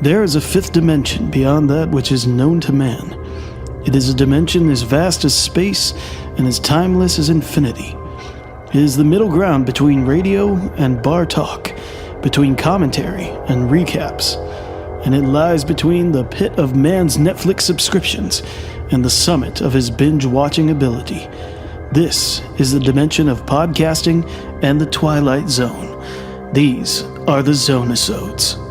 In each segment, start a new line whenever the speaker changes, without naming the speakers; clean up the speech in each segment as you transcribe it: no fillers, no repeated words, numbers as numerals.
There is a fifth dimension beyond that which is known to man. It is a dimension as vast as space and as timeless as infinity. It is the middle ground between radio and bar talk, between commentary and recaps, and it lies between the pit of man's Netflix subscriptions and the summit of his binge-watching ability. This is the dimension of podcasting and the Twilight Zone. These are the Zone-i-Sodes.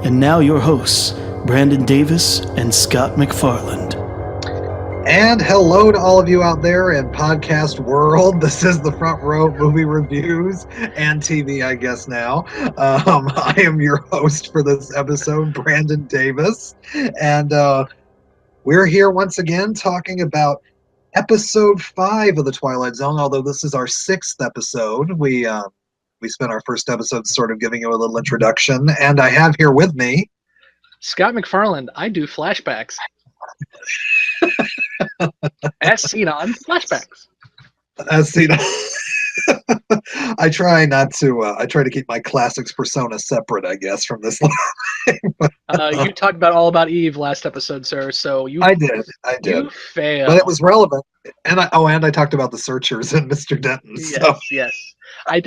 And now your hosts, Brandon Davis and Scott McFarland.
And hello to all of you out there in podcast world. This is the Front Row Movie Reviews and TV, I guess now. I am your host for this episode, Brandon Davis. And we're here once again talking about episode 5 of the Twilight Zone, although this is our 6th episode. We spent our first episode sort of giving you a little introduction, and I have here with me
Scott McFarland. I do flashbacks. As seen on flashbacks.
As seen on. I try to keep my classics persona separate, I guess, from this line.
You talked about All About Eve last episode, sir, so
I did.
You failed.
But it was relevant. And I talked about the Searchers and Mr. Denton.
Yes. I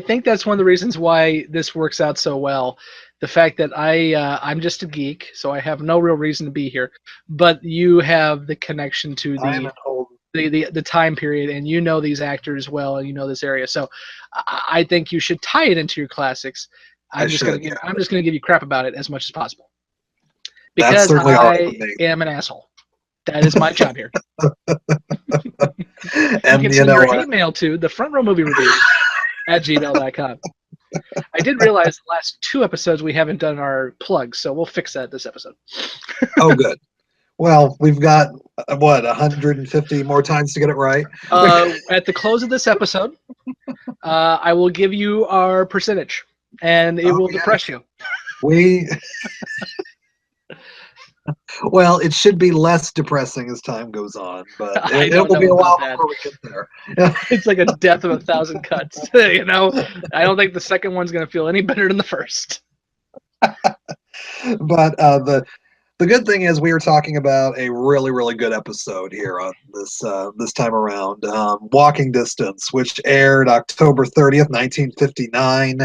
think that's one of the reasons why this works out so well. The fact that I'm just a geek, so I have no real reason to be here. But you have the connection to the time period, and you know these actors well, and you know this area. So I think you should tie it into your classics. I'm just going to give you crap about it as much as possible, because I am an asshole. That is my job here.
And
you can send your email to the Front Row Movie Reviews at gmail.com. I did realize the last 2 episodes we haven't done our plugs, so we'll fix that this episode.
Oh, good. Well, we've got, 150 more times to get it right?
At the close of this episode, I will give you our percentage, and it will depress you. Well,
it should be less depressing as time goes on, but it will be a while before we get there.
It's like a death of 1,000 cuts. I don't think the second one's going to feel any better than the first.
But the good thing is we are talking about a really, really good episode here on this time around. Walking Distance, which aired October 30th, 1959.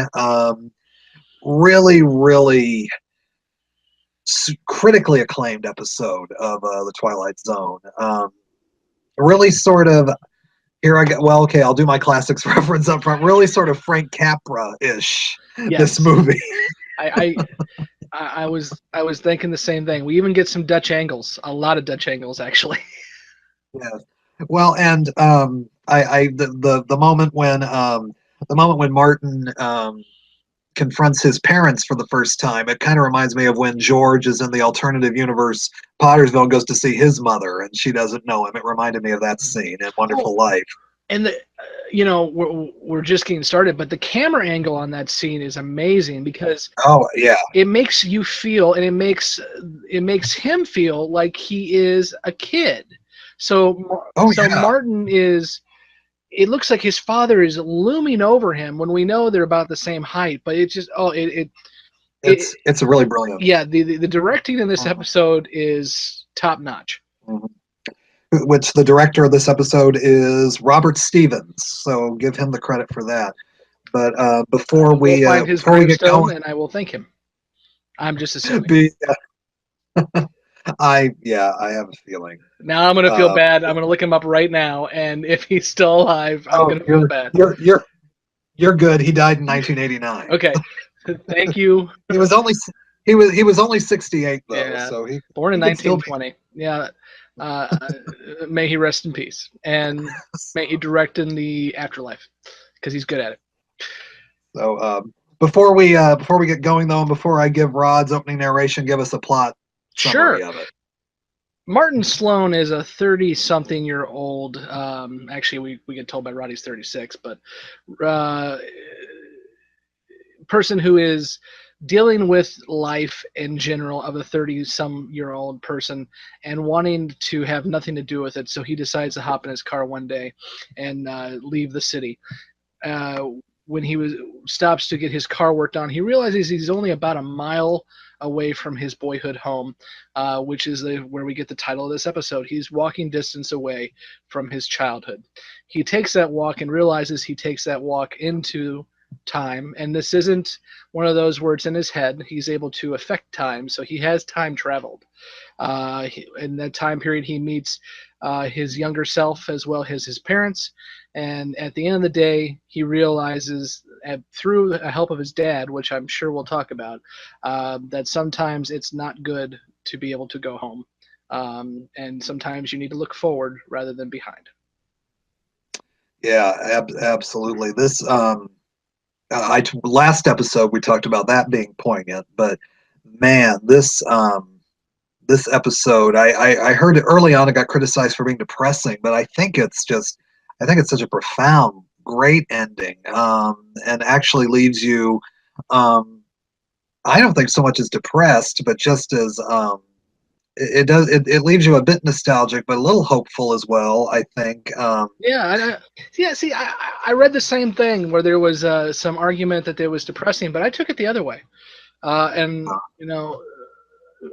Really, really critically acclaimed episode of the Twilight Zone. Really sort of, I'll do my classics reference up front. Really sort of Frank Capra-ish, yes. This movie.
I was thinking the same thing. We even get some Dutch angles, a lot of Dutch angles actually.
Yes. Well, and the moment when Martin confronts his parents for the first time, it kind of reminds me of when George is in the alternative universe Pottersville, goes to see his mother and she doesn't know him. It reminded me of that scene in Wonderful Life. And
we're just getting started, but the camera angle on that scene is amazing because it makes you feel, and it makes him feel like he is a kid. So Martin is. It looks like his father is looming over him when we know they're about the same height, but it's just it's really brilliant. Yeah, the directing in this episode is top notch.
Mm-hmm. Which the director of this episode is Robert Stevens, so give him the credit for that. But before we get going,
and I will thank him. I'm just assuming.
I have a feeling.
Now I'm gonna feel bad. I'm gonna look him up right now, and if he's still alive, I'm gonna feel bad.
You're good. He died in 1989.
Okay, thank you.
He was only 68 though.
Yeah.
So he
born in 1920. Yeah. May he rest in peace, and may he direct in the afterlife, because he's good at it.
So before we get going though, and before I give Rod's opening narration, give us a plot summary of it.
Martin Sloan is a 30-something-year-old. Actually, we get told by Rod he's 36, but person who is dealing with life in general of a 30-some-year-old person and wanting to have nothing to do with it. So he decides to hop in his car one day and leave the city. when he stops to get his car worked on, he realizes he's only about a mile away from his boyhood home, which is where we get the title of this episode. He's walking distance away from his childhood. He takes that walk and realizes he takes that walk into time, and this isn't one of those where it's in his head. He's able to affect time, so he has time traveled. In that time period, he meets his younger self as well as his parents, and at the end of the day, he realizes through the help of his dad, which I'm sure we'll talk about, that sometimes it's not good to be able to go home, and sometimes you need to look forward rather than behind.
Yeah, absolutely. This last episode we talked about that being poignant, but man, this episode, I heard it early on. It got criticized for being depressing, but I think it's such a profound, great ending, and actually leaves you. I don't think so much as depressed, but just as it leaves you a bit nostalgic, but a little hopeful as well, I think.
Yeah. See, I read the same thing where there was some argument that it was depressing, but I took it the other way. And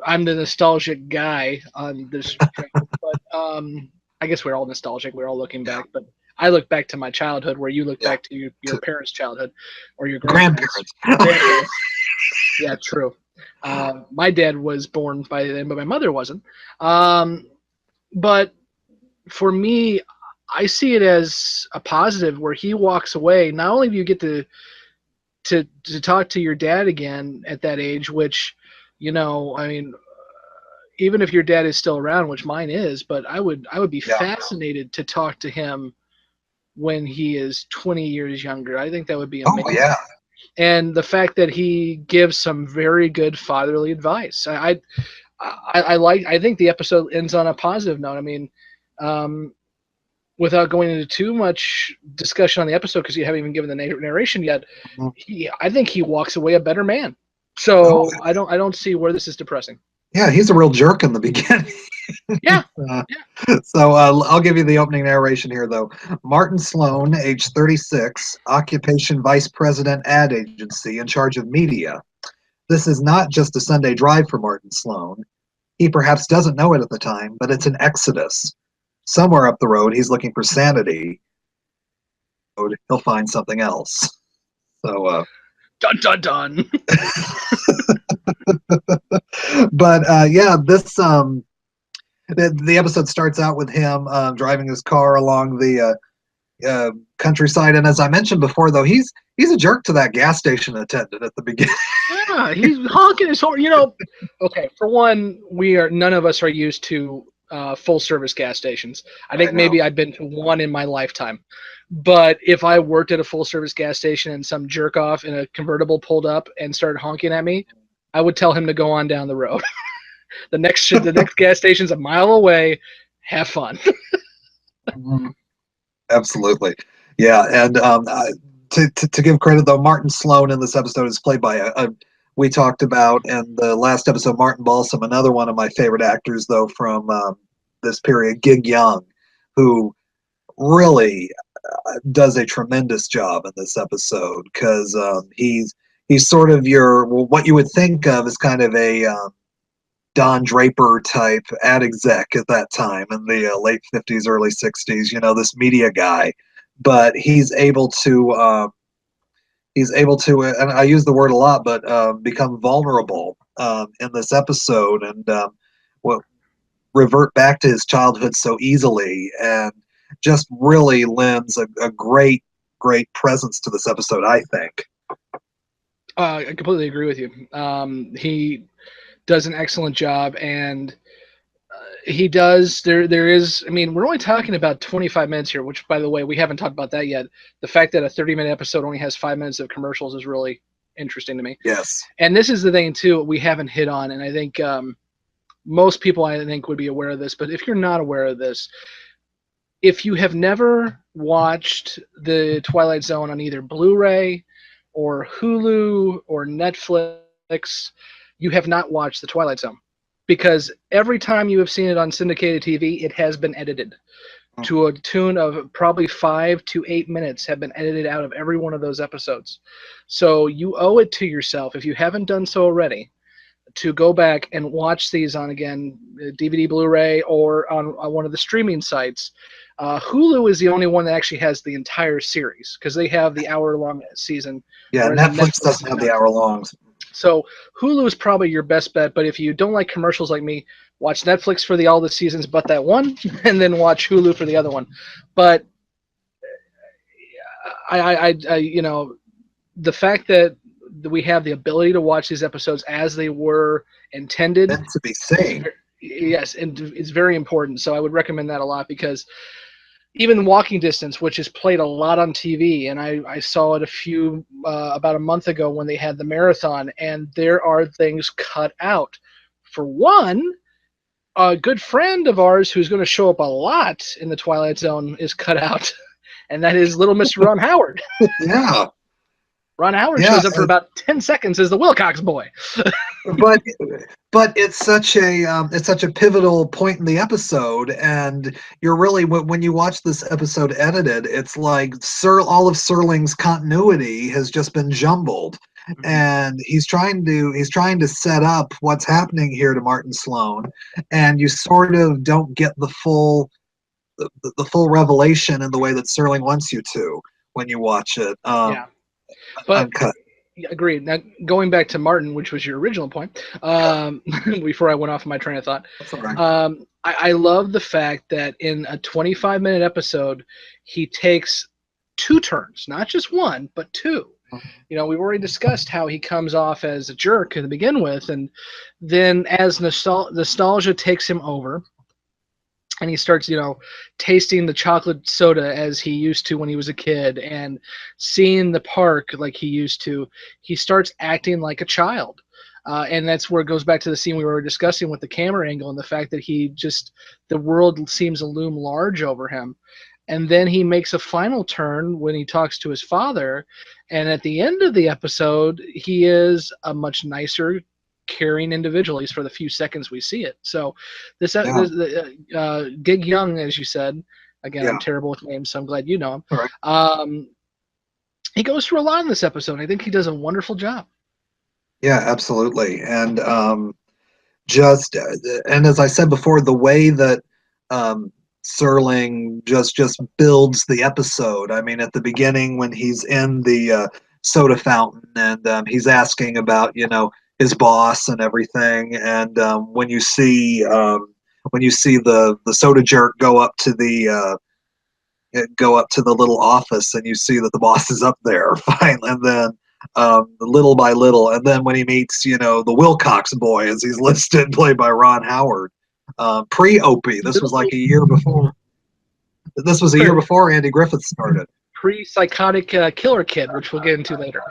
I'm the nostalgic guy on this train, but I guess we're all nostalgic. We're all looking back, but I look back to my childhood, where you look back to your parents' childhood or your grandparents. Yeah, true. My dad was born by then, but my mother wasn't. But for me, I see it as a positive, where he walks away. Not only do you get to talk to your dad again at that age, which, I mean, even if your dad is still around, which mine is, but I would be fascinated to talk to him when he is 20 years younger. I think that would be amazing.
Oh, yeah.
And the fact that he gives some very good fatherly advice. I think the episode ends on a positive note. I mean, without going into too much discussion on the episode, because you haven't even given the narration yet, I think he walks away a better man. So I don't see where this is depressing.
Yeah, he's a real jerk in the beginning.
Yeah.
So I'll give you the opening narration here, though. Martin Sloan, age 36, occupation vice president ad agency in charge of media. This is not just a Sunday drive for Martin Sloan. He perhaps doesn't know it at the time, but it's an exodus. Somewhere up the road, he's looking for sanity. He'll find something else. So,
dun dun dun.
But this the episode starts out with him driving his car along the countryside, and as I mentioned before, though, he's a jerk to that gas station attendant at the beginning.
Yeah, he's honking his horn. Okay, for one, none of us are used to full service gas stations. I think maybe I've been to one in my lifetime. But if I worked at a full service gas station and some jerk off in a convertible pulled up and started honking at me, I would tell him to go on down the road. The next gas station's a mile away. Have fun.
Absolutely. Yeah, and to give credit, though, Martin Sloan in this episode is played by we talked about in the last episode, Martin Balsam, another one of my favorite actors, though, from this period, Gig Young, who really does a tremendous job in this episode, because he's sort of what you would think of as kind of a Don Draper type ad exec at that time in the late 50s, early 60s, this media guy. But he's able to, and I use the word a lot, but become vulnerable in this episode, and revert back to his childhood so easily, and just really lends a great presence to this episode, I think.
I completely agree with you. He does an excellent job, and he does. There is. I mean, we're only talking about 25 minutes here, which, by the way, we haven't talked about that yet. The fact that a 30-minute episode only has 5 minutes of commercials is really interesting to me.
Yes.
And this is the thing too we haven't hit on, and I think most people would be aware of this. But if you're not aware of this, if you have never watched the Twilight Zone on either Blu-ray or Hulu or Netflix, you have not watched the Twilight Zone, because every time you have seen it on syndicated TV, it has been edited. to a tune of probably 5 to 8 minutes have been edited out of every one of those episodes. So you owe it to yourself, if you haven't done so already, to go back and watch these on, again, DVD, Blu-ray, or on one of the streaming sites. Hulu is the only one that actually has the entire series, because they have the hour-long season.
Yeah, Netflix doesn't have the hour-longs.
So Hulu is probably your best bet, but if you don't like commercials like me, watch Netflix for all the seasons but that one, and then watch Hulu for the other one. But I the fact that we have the ability to watch these episodes as they were intended,
meant to be seen.
Yes, and it's very important. So I would recommend that a lot, because even Walking Distance, which is played a lot on TV, and I saw it about a month ago when they had the marathon, and there are things cut out. For one, a good friend of ours who's going to show up a lot in the Twilight Zone is cut out, and that is Little Mr. Ron Howard.
Yeah.
Ron Howard shows up for about 10 seconds as the Wilcox Boy.
but it's such a pivotal point in the episode, and you're really, when you watch this episode edited, it's like all of Serling's continuity has just been jumbled. Mm-hmm. And he's trying to set up what's happening here to Martin Sloan, and you sort of don't get the full revelation in the way that Serling wants you to when you watch it.
Yeah. But
uncut.
Agreed. Now, going back to Martin, which was your original point, before I went off my train of thought,
that's all right.
I love the fact that in a 25-minute episode, he takes 2 turns, not just one, but 2. Mm-hmm. We've already discussed how he comes off as a jerk to begin with, and then as nostalgia takes him over, and he starts, tasting the chocolate soda as he used to when he was a kid, and seeing the park like he used to, he starts acting like a child. And that's where it goes back to the scene we were discussing with the camera angle, and the fact that the world seems to loom large over him. And then he makes a final turn when he talks to his father, and at the end of the episode, he is a much nicer, caring individual, at least for the few seconds we see it. So this Gig Young, as you said, again, I'm terrible with names, so I'm glad you know him.
Right.
He goes through a lot in this episode. I think he does a wonderful job.
Yeah, absolutely. And and as I said before, the way that Serling just builds the episode. I mean, at the beginning when he's in the soda fountain, and he's asking about his boss and everything, and when you see the soda jerk go up to the little office, and you see that the boss is up there, fine, and then little by little, and then when he meets the Wilcox Boy, as he's listed, played by Ron Howard, pre-Opie. This was like a year before. This was a year before Andy Griffith started.
Pre-psychotic killer kid, which we'll get into later.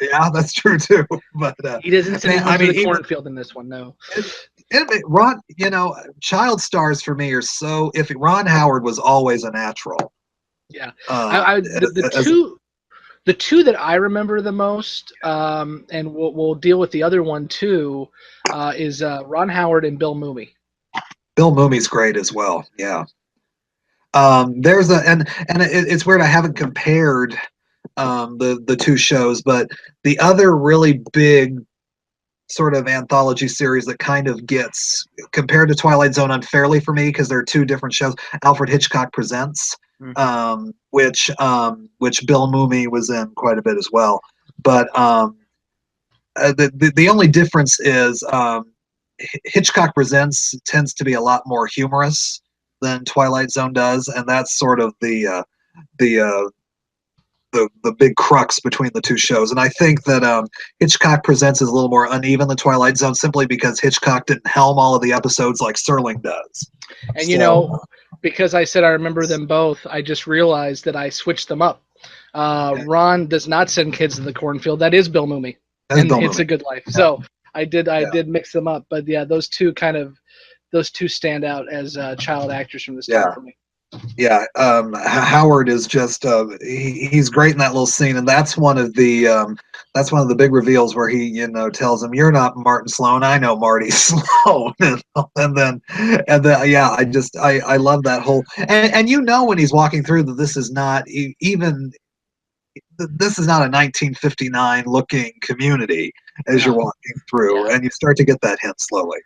Yeah, that's true too. But
he doesn't send him to the cornfield in this one, no.
Ron, child stars for me are so iffy. Ron Howard was always a natural.
Yeah, the two that I remember the most, and we'll deal with the other one too, is Ron Howard and Bill Mumy.
Bill Mumy's great as well. Yeah. It's weird I haven't compared the 2 shows, but the other really big sort of anthology series that kind of gets compared to Twilight Zone unfairly for me, because they're 2 different shows, Alfred Hitchcock Presents, mm-hmm. which Bill Mumy was in quite a bit as well. But the only difference is Hitchcock Presents tends to be a lot more humorous than Twilight Zone does, and that's sort of the big crux between the 2 shows. And I think that Hitchcock Presents is a little more uneven than Twilight Zone, simply because Hitchcock didn't helm all of the episodes like Serling does.
And because I said I remember them both, I just realized that I switched them up. Ron does not send kids to the cornfield. That is Bill Mumy. And It's a Good Life. Yeah. So I did mix them up. But yeah, those two stand out as child actors from this time for me.
Yeah, Howard is just he's great in that little scene, and that's one of the big reveals where he tells him, "You're not Martin Sloan, I know Marty Sloan," and then yeah, I love that whole and when he's walking through that this is not even this is not a 1959 looking community as you're
No.
walking through,
Yeah.
and you start to get that hint slowly.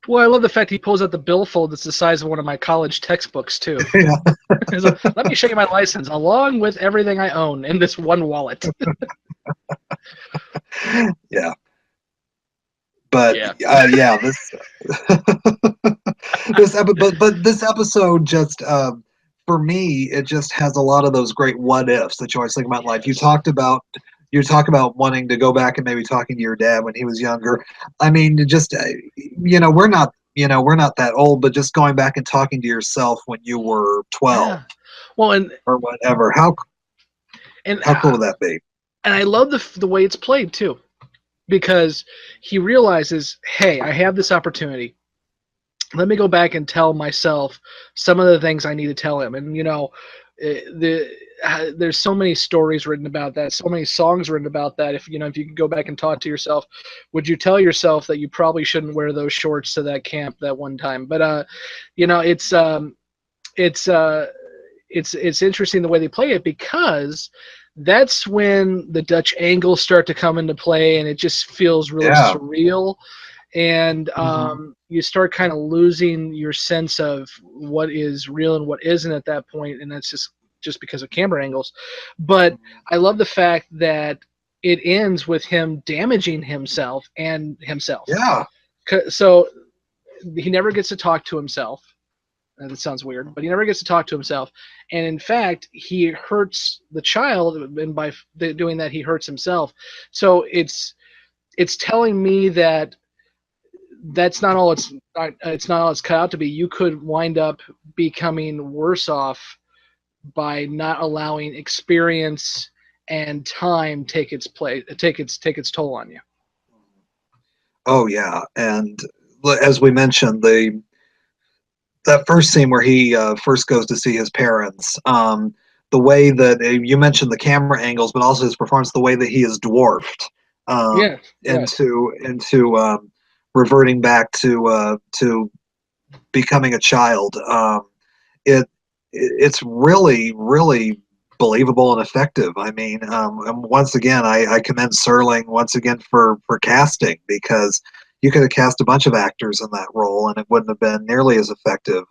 Well, I love the fact he pulls out the billfold that's the size of one of my college textbooks too.
Yeah,
He's like, let me show you my license along with everything I own in this one wallet.
yeah. But
Yeah.
yeah, this but this episode just for me it just has a lot of those great what ifs that you always think about in life.
Yes.
You talk about wanting to go back and maybe talking to your dad when he was younger. I mean, just we're not that old, but just going back and talking to yourself when you were 12
Yeah. Well,
or whatever.
and
How cool would that be?
and I love the way it's played too, because he realizes, hey, I have this opportunity. Let me go back and tell myself some of the things I need to tell him. And there's so many stories written about that, so many songs written about that. If you can go back and talk to yourself, would you tell yourself that you probably shouldn't wear those shorts to that camp that one time? But it's it's interesting the way they play it, because that's when the Dutch angles start to come into play, and it just feels really
Yeah.
surreal. And you start kind of losing your sense of what is real and what isn't at that point, and that's just because of camera angles. But I love the fact that it ends with him damaging himself and himself.
Yeah.
So he never gets to talk to himself. That sounds weird, but he never gets to talk to himself. And in fact, he hurts the child, and by doing that, he hurts himself. So it's telling me that that's not all it's not all it's cut out to be. You could wind up becoming worse off by not allowing experience and time take its toll on you.
Oh yeah, and as we mentioned, that first scene where he first goes to see his parents, the way that you mentioned the camera angles, but also his performance, the way that he is dwarfed
Yeah. Yes.
into reverting back to becoming a child. It's really believable and effective. I mean, and once again, I commend Serling once again for casting, because you could have cast a bunch of actors in that role and it wouldn't have been nearly as effective.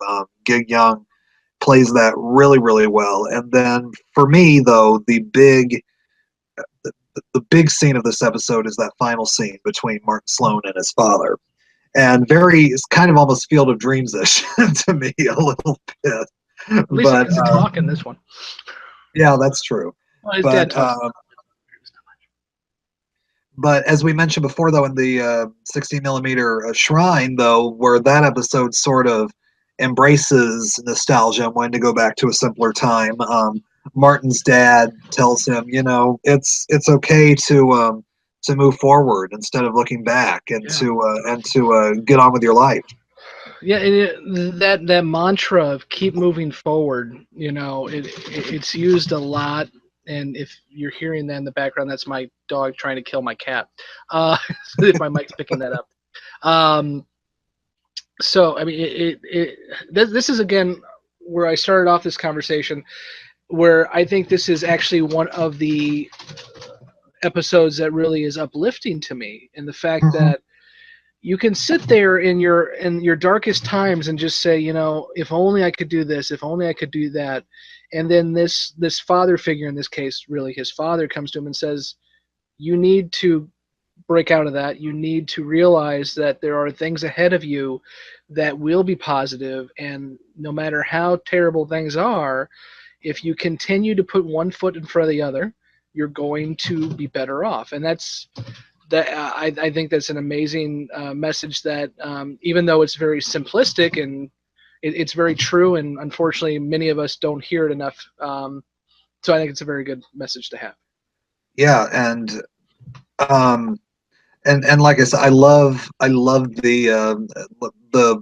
Gig Young plays that really well. And then for me, though, the big scene of this episode is that final scene between Martin Sloan and his father, and it's kind of almost Field of Dreams-ish to me a little bit.
At least he gets to talk in this one.
Yeah, that's true.
Well, his dad talks.
But as we mentioned before, though, in the 16 millimeter Shrine, though, where that episode sort of embraces nostalgia and wanting to go back to a simpler time, Martin's dad tells him, it's okay to move forward instead of looking back, and to get on with your life.
Yeah, and that mantra of keep moving forward, it's used a lot. And if you're hearing that in the background, that's my dog trying to kill my cat. If my mic's picking that up. So I mean, this is again where I started off this conversation, where I think this is actually one of the episodes that really is uplifting to me, and the fact that you can sit there in your darkest times and just say, if only I could do this, if only I could do that. And then this father figure, in this case, really his father, comes to him and says, you need to break out of that. You need to realize that there are things ahead of you that will be positive, and no matter how terrible things are, if you continue to put one foot in front of the other, you're going to be better off. And I think that's an amazing message that, even though it's very simplistic and it's very true, and unfortunately many of us don't hear it enough. So I think it's a very good message to have.
Yeah, and like I said, I love the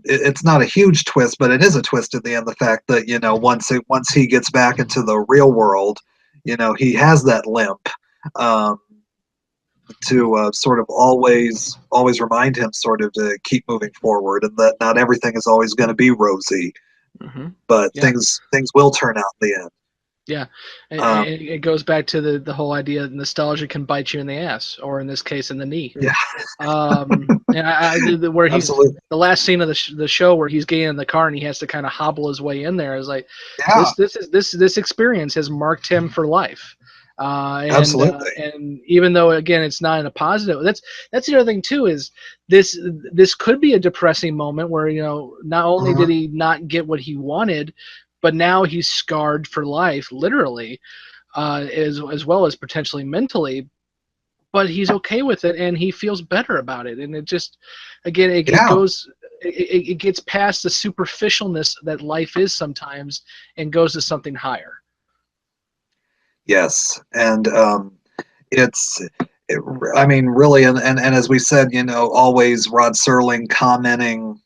it's not a huge twist, but it is a twist at the end. The fact that once he gets back into the real world, he has that limp. To sort of always remind him sort of to keep moving forward, and that not everything is always going to be rosy, but things will turn out in the end.
Yeah, and it goes back to the whole idea that nostalgia can bite you in the ass, or in this case, in the knee.
Yeah.
And where he's
Absolutely.
the last scene of the show where he's getting in the car and he has to kind of hobble his way in there is like, this experience has marked him for life.
Absolutely.
And even though again it's not in a positive, that's the other thing too, is this could be a depressing moment where not only did he not get what he wanted, but now he's scarred for life, literally, as well as potentially mentally. But he's okay with it, and he feels better about it. And it just, again, it gets past the superficialness that life is sometimes, and goes to something higher.
Yes, and really, and as we said, always Rod Serling commenting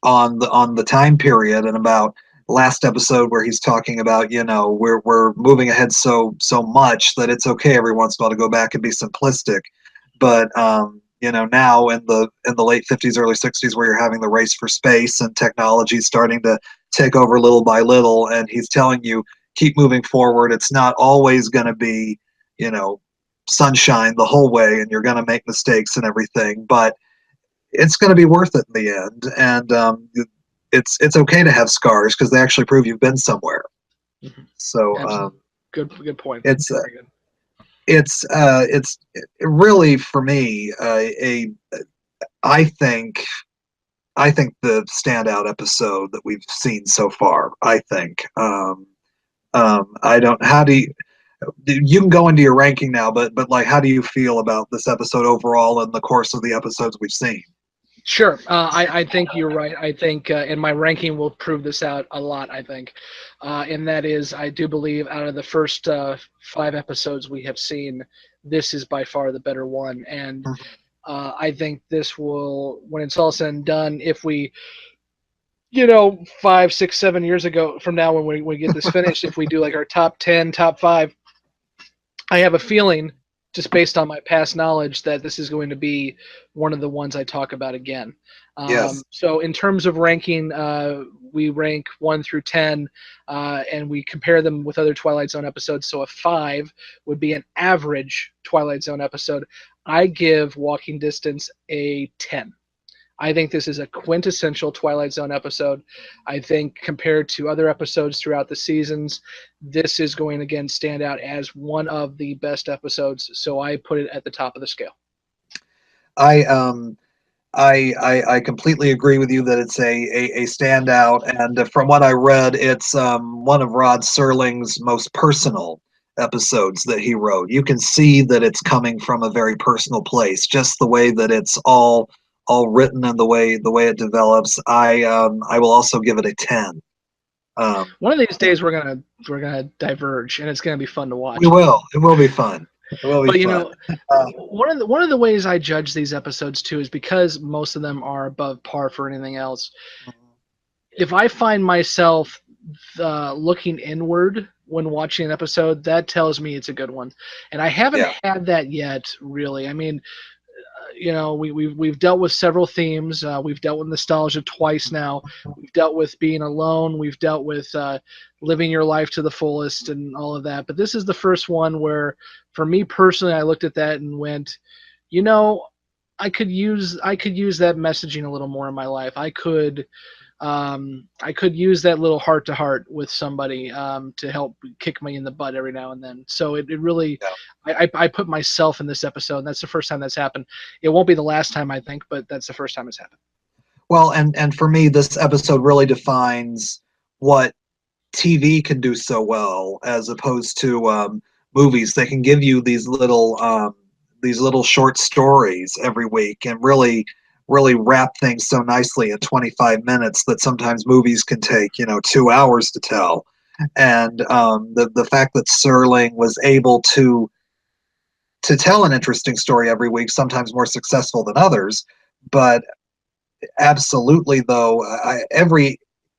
on the time period, and about last episode where he's talking about we're moving ahead so much that it's okay every once in a while to go back and be simplistic, but now in the late 50s, early 60s, where you're having the race for space and technology starting to take over little by little, and he's telling you keep moving forward. It's not always going to be sunshine the whole way, and you're going to make mistakes and everything, but it's going to be worth it in the end. And it's okay to have scars because they actually prove you've been somewhere. So
good point.
It's really, for me, I think the standout episode that we've seen so far. I think I don't. How do you can go into your ranking now, but like, how do you feel about this episode overall in the course of the episodes we've seen?
Sure. I think you're right. I think, and my ranking will prove this out a lot, I think. And that is, I do believe out of the first 5 episodes we have seen, this is by far the better one. And I think this will, when it's all said and done, if we, 5, 6, 7 years ago from now, when we get this finished, if we do like our top 10, top 5, I have a feeling, just based on my past knowledge, that this is going to be one of the ones I talk about again.
Yes.
So in terms of ranking, we rank 1 through 10, and we compare them with other Twilight Zone episodes. So a 5 would be an average Twilight Zone episode. I give Walking Distance a 10. I think this is a quintessential Twilight Zone episode. I think compared to other episodes throughout the seasons, this is going to again stand out as one of the best episodes. So I put it at the top of the scale.
I completely agree with you that it's a standout, and from what I read, it's one of Rod Serling's most personal episodes that he wrote. You can see that it's coming from a very personal place, just the way that it's all written and the way it develops. I will also give it a 10.
One of these days we're gonna diverge, and it's gonna be fun to watch.
We will. It will be fun. It will be fun.
One of the ways I judge these episodes too is because most of them are above par for anything else. If I find myself looking inward when watching an episode, that tells me it's a good one, and I haven't had that yet, really. I mean, we've dealt with several themes. We've dealt with nostalgia twice now. We've dealt with being alone. We've dealt with living your life to the fullest and all of that. But this is the first one where, for me personally, I looked at that and went, I could use that messaging a little more in my life. I could use that little heart to heart with somebody to help kick me in the butt every now and then. So it really, I put myself in this episode, and that's the first time that's happened. It won't be the last time, I think, but that's the first time it's happened.
Well, and for me, this episode really defines what TV can do so well, as opposed to movies. They can give you these little short stories every week, and really wrap things so nicely in 25 minutes that sometimes movies can take 2 hours to tell. And the fact that Serling was able to tell an interesting story every week, sometimes more successful than others, but absolutely, though,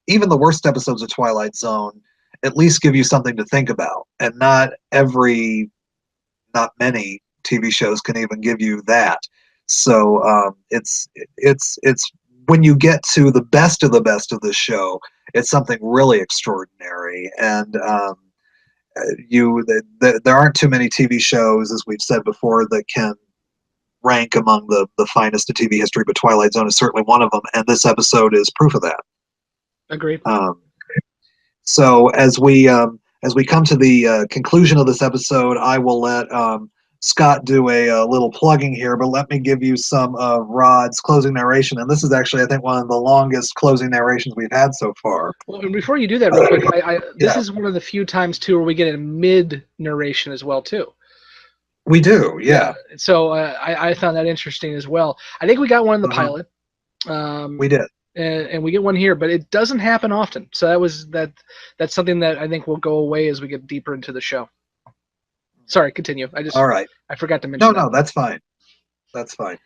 even the worst episodes of Twilight Zone at least give you something to think about, and not many TV shows can even give you that. So it's when you get to the best of this show, it's something really extraordinary. And there aren't too many TV shows, as we've said before, that can rank among the finest of TV history, but Twilight Zone is certainly one of them, and this episode is proof of that.
Agreed.
So as we come to the conclusion of this episode, I will let Scott do a little plugging here, but let me give you some of Rod's closing narration. And this is actually, I think, one of the longest closing narrations we've had so far.
Well, and before you do that, real quick, this is one of the few times too where we get a mid narration as well too.
We do, yeah.
So I found that interesting as well. I think we got one in the pilot.
We did.
And we get one here, but it doesn't happen often. So that's something that I think will go away as we get deeper into the show. Sorry, continue.
All right.
I forgot to mention.
No, that's fine. That's fine.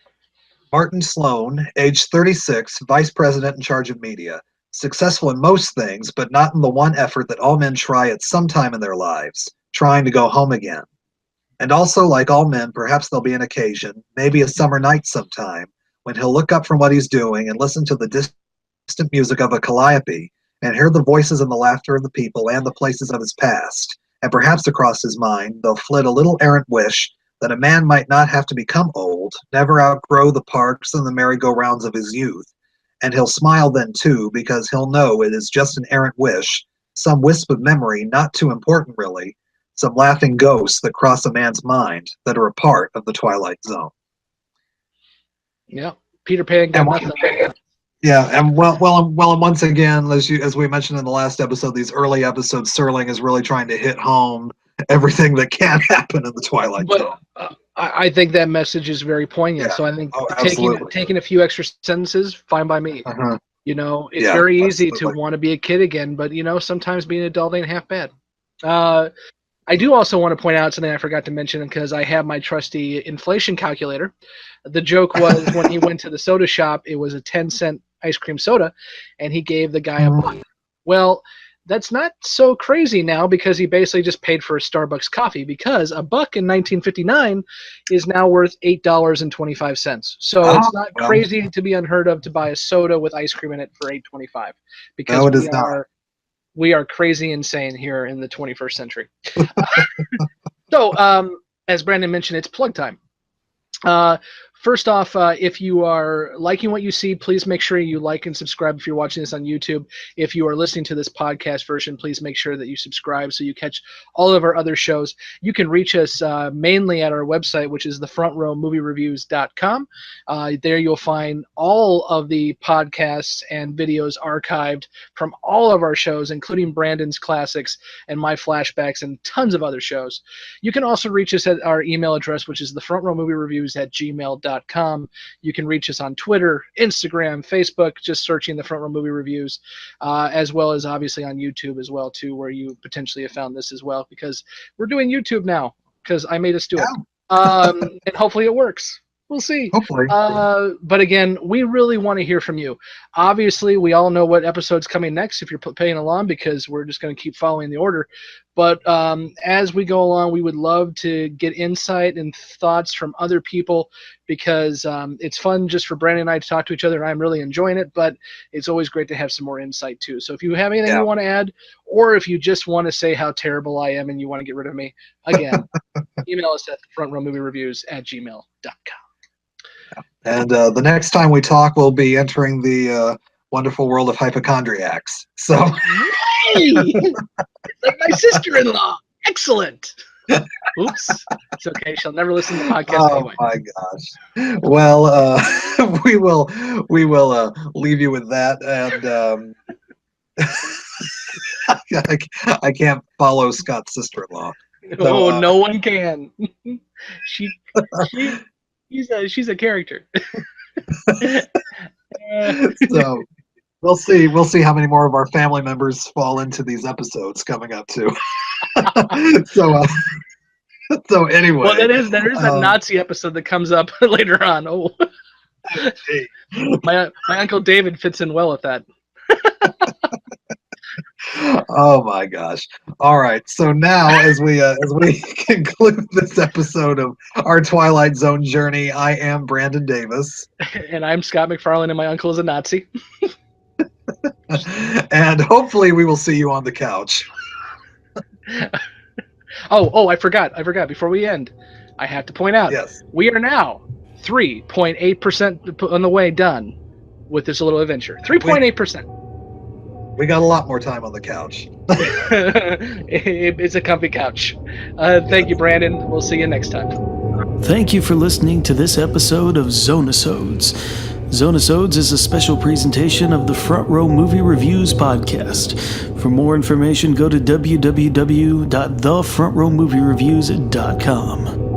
Martin Sloan, age 36, vice president in charge of media, successful in most things, but not in the one effort that all men try at some time in their lives, trying to go home again. And also, like all men, perhaps there'll be an occasion, maybe a summer night sometime, when he'll look up from what he's doing and listen to the distant music of a calliope and hear the voices and the laughter of the people and the places of his past, and perhaps across his mind there'll flit a little errant wish that a man might not have to become old, never outgrow the parks and the merry-go-rounds of his youth, and he'll smile then too, because he'll know it is just an errant wish, some wisp of memory, not too important really, some laughing ghosts that cross a man's mind that are a part of the Twilight Zone.
Yeah, Peter Pan got nothing.
Yeah, and well, and once again, as we mentioned in the last episode, these early episodes, Serling is really trying to hit home everything that can happen in the Twilight Zone.
I think that message is very poignant. Yeah. So I think taking a few extra sentences, fine by me. You know, it's very easy to want to be a kid again, but you know, sometimes being an adult ain't half bad. I do also want to point out something I forgot to mention because I have my trusty inflation calculator. The joke was when he went to the soda shop, it was a 10-cent ice cream soda, and he gave the guy a buck. Well, that's not so crazy now because he basically just paid for a Starbucks coffee because a buck in 1959 is now worth $8.25. So it's not crazy to be unheard of to buy a soda with ice cream in it for $8.25 because we are crazy insane here in the 21st century. So, as Brandon mentioned, it's plug time. First off, if you are liking what you see, please make sure you like and subscribe if you're watching this on YouTube. If you are listening to this podcast version, please make sure that you subscribe so you catch all of our other shows. You can reach us mainly at our website, which is thefrontrowmoviereviews.com. There you'll find all of the podcasts and videos archived from all of our shows, including Brandon's classics and my flashbacks and tons of other shows. You can also reach us at our email address, which is thefrontrowmoviereviews@gmail.com. You can reach us on Twitter, Instagram, Facebook, just searching the Front Row Movie Reviews, as well as obviously on YouTube as well too, where you potentially have found this as well, because we're doing YouTube now because I made us do it, and hopefully it works. We'll see.
Hopefully.
But again, we really want to hear from you. Obviously, we all know what episode's coming next if you're playing along because we're just going to keep following the order. But as we go along, we would love to get insight and thoughts from other people because it's fun just for Brandon and I to talk to each other, and I'm really enjoying it, but it's always great to have some more insight too. So if you have anything you want to add, or if you just want to say how terrible I am and you want to get rid of me, again, email us at frontrowmoviereviews@gmail.com.
And the next time we talk, we'll be entering the wonderful world of hypochondriacs. So,
like my sister-in-law. Excellent. Oops. It's okay. She'll never listen to the podcast anyway.
Oh my gosh. Well, we will leave you with that, and I can't follow Scott's sister-in-law.
So, no one can. She's a character.
So we'll see how many more of our family members fall into these episodes coming up too. So anyway.
Well, there is that Nazi episode that comes up later on. Oh.
Gee.
My Uncle David fits in well with that.
Oh my gosh. All right. So now as we conclude this episode of our Twilight Zone journey, I am Brandon Davis.
And I'm Scott McFarlane, and my uncle is a Nazi.
And hopefully we will see you on the couch.
Oh, I forgot. Before we end, I have to point out,
Yes.
we are now 3.8% on the way done with this little adventure. 3.8%.
We got a lot more time on the couch.
It's a comfy couch. Thank you, Brandon. We'll see you next time.
Thank you for listening to this episode of Zone-i-Sodes. Zone-i-Sodes is a special presentation of the Front Row Movie Reviews podcast. For more information, go to www.thefrontrowmoviereviews.com.